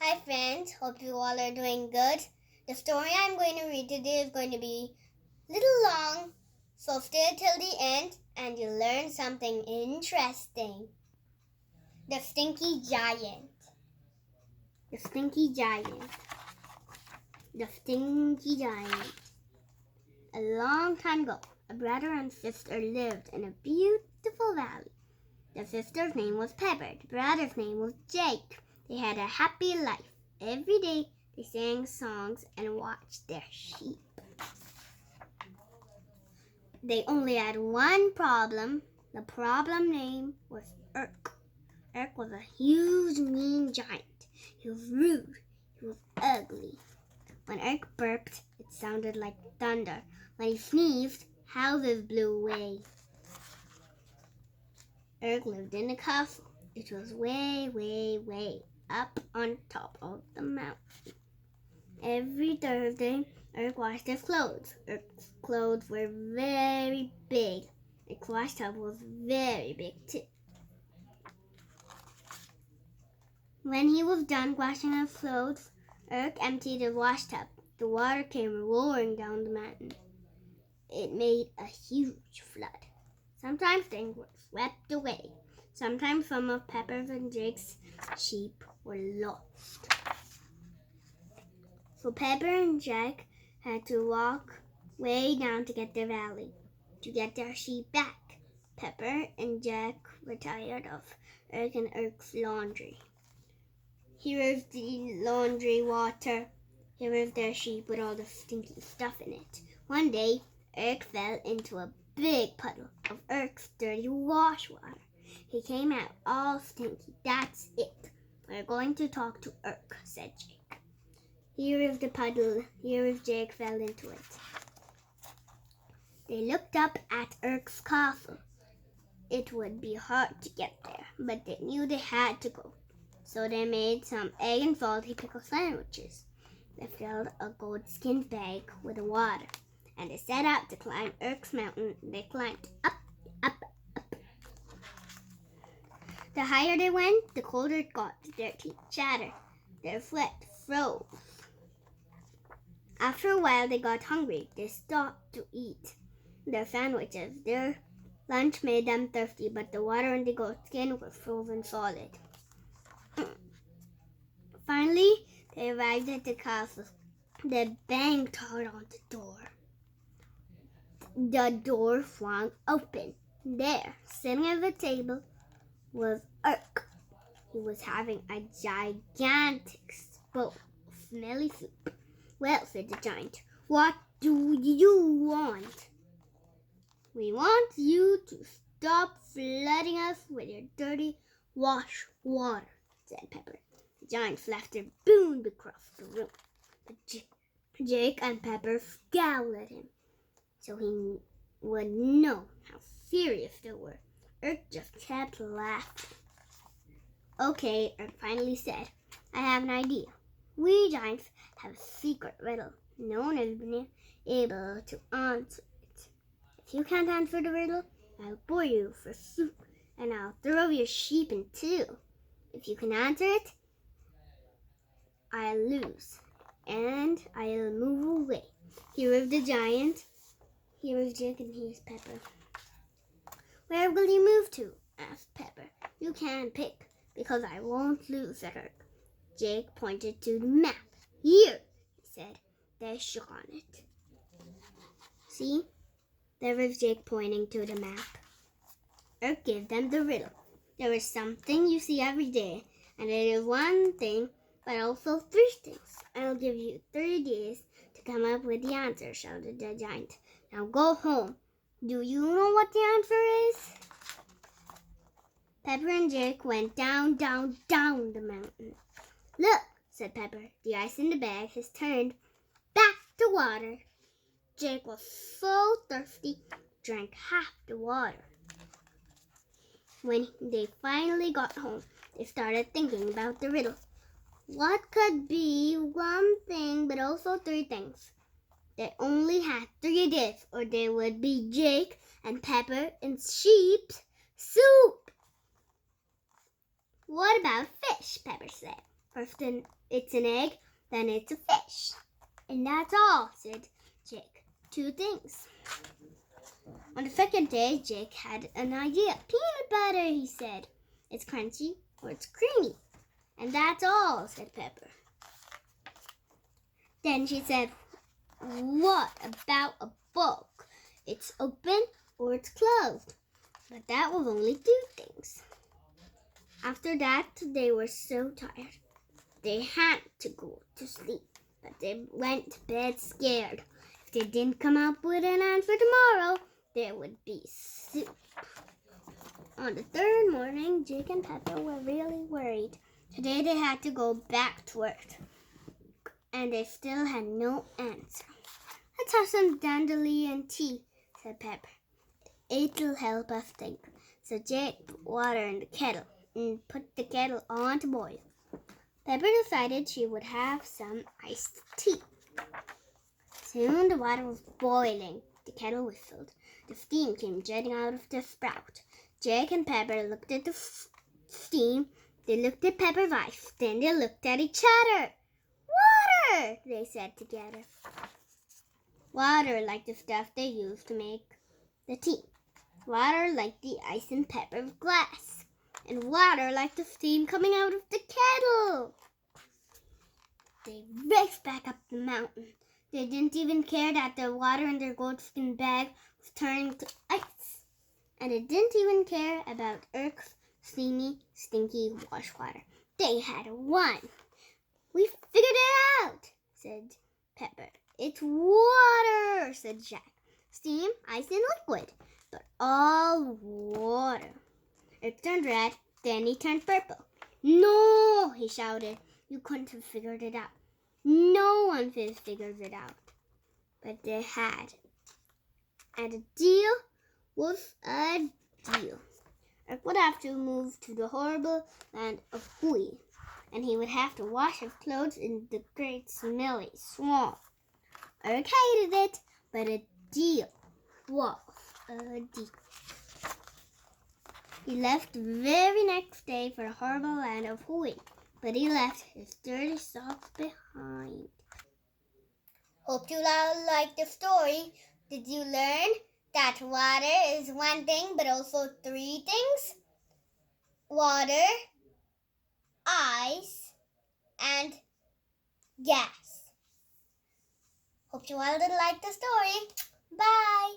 Hi friends, hope you all are doing good. The story I'm going to read today is going to be a little long, so stay till the end and you'll learn something interesting. The Stinky Giant. The Stinky Giant. The Stinky Giant. A long time ago, a brother and sister lived in a beautiful valley. The sister's name was Pepper. The brother's name was Jake. They had a happy life. Every day they sang songs and watched their sheep. They only had one problem. The problem name was Urk. Urk was a huge, mean giant. He was rude. He was ugly. When Urk burped, it sounded like thunder. When he sneezed, houses blew away. Urk lived in a castle. It was way, way, way up on top of the mountain. Every Thursday, Urk washed his clothes. Urk's clothes were very big. Urk's wash tub was very big too. When he was done washing his clothes, Urk emptied his wash tub. The water came roaring down the mountain. It made a huge flood. Sometimes things were swept away. Sometimes some of Pepper's and Jake's sheep were lost. So Pepper and Jake had to walk way down to get their valley, to get their sheep back. Pepper and Jake were tired of Urk and Urk's laundry. Here is the laundry water. Here is their sheep with all the stinky stuff in it. One day, Urk fell into a big puddle of Urk's dirty wash water. He came out all stinky. That's it. We're going to talk to Urk, said Jake. Here is the puddle. Here is Jake fell into it. They looked up at Urk's castle. It would be hard to get there, but they knew they had to go. So they made some egg and salty pickle sandwiches. They filled a gold-skin bag with water, and they set out to climb Urk's mountain. They climbed up, up, up. The higher they went, the colder it got. Their teeth chattered. Their sweat froze. After a while, they got hungry. They stopped to eat their sandwiches. Their lunch made them thirsty, but the water in the goat skin was frozen solid. Finally, they arrived at the castle. They banged hard on the door. The door swung open. There, sitting at the table, was Urk. He was having a gigantic bowl of smelly soup. Well, said the giant, what do you want? We want you to stop flooding us with your dirty wash water, said Pepper. The giant's laughter boomed across the room. But Jake and Pepper scowled at him, so he would know how serious they were. Urk just kept laughing. Okay, Urk finally said, I have an idea. We giants have a secret riddle. No one has been able to answer it. If you can't answer the riddle, I'll boil you for soup, and I'll throw your sheep in two. If you can answer it, I'll lose, and I'll move away. Here is the giant. Here is Jake, and here's Pepper. Where will you move to? Asked Pepper. You can pick, because I won't lose, said Urk. Jake pointed to the map. Here, he said. They shook on it. See? There is Jake pointing to the map. Urk gave them the riddle. There is something you see every day, and it is one thing, but also three things. I'll give you 3 days to come up with the answer, shouted the giant. Now go home. Do you know what the answer is? Pepper and Jake went down, down, down the mountain. Look, said Pepper, the ice in the bag has turned back to water. Jake was so thirsty, drank half the water. When they finally got home, they started thinking about the riddle. What could be one thing but also 3 things? They only had 3 days, or they would be Jake and Pepper and sheep's soup. What about fish? Pepper said. or if it's an egg, then it's a fish. And that's all, said Jake. 2 things. On the second day, Jake had an idea. Peanut butter, he said. It's crunchy or it's creamy. And that's all, said Pepper. Then she said, what about a book? It's open or it's closed. But that will only 2 things. After that, they were so tired. They had to go to sleep, but they went to bed scared. If they didn't come up with an answer tomorrow, there would be soup. On the 3rd morning, Jake and Pepper were really worried. Today they had to go back to work, and they still had no answer. Let's have some dandelion tea, said Pepper. It'll help us think. So Jake put water in the kettle and put the kettle on to boil. Pepper decided she would have some iced tea. Soon the water was boiling. The kettle whistled. The steam came jetting out of the spout. Jake and Pepper looked at the steam. They looked at Pepper Weiss. Then they looked at each other. Water, they said together. Water like the stuff they used to make the tea. Water like the ice and pepper glass. And water like the steam coming out of the kettle. They raced back up the mountain. They didn't even care that the water in their goldskin bag was turning to ice. And they didn't even care about Eric's steamy, stinky wash water. They had won. We figured it out, said Pepper. It's water, said Jack. Steam, ice, and liquid, but all water. Eric turned red, then he turned purple. No, he shouted. You couldn't have figured it out. No one could have figured it out. But they had. And a deal was a deal. Eric would have to move to the horrible land of Hui, and he would have to wash his clothes in the great smelly swamp. Eric hated it, but a deal was a deal. He left the very next day for the horrible land of Hui, but he left his dirty socks behind. Hope you all liked the story. Did you learn that water is one thing, but also 3 things? Water, ice, and gas. Hope you all did like the story. Bye!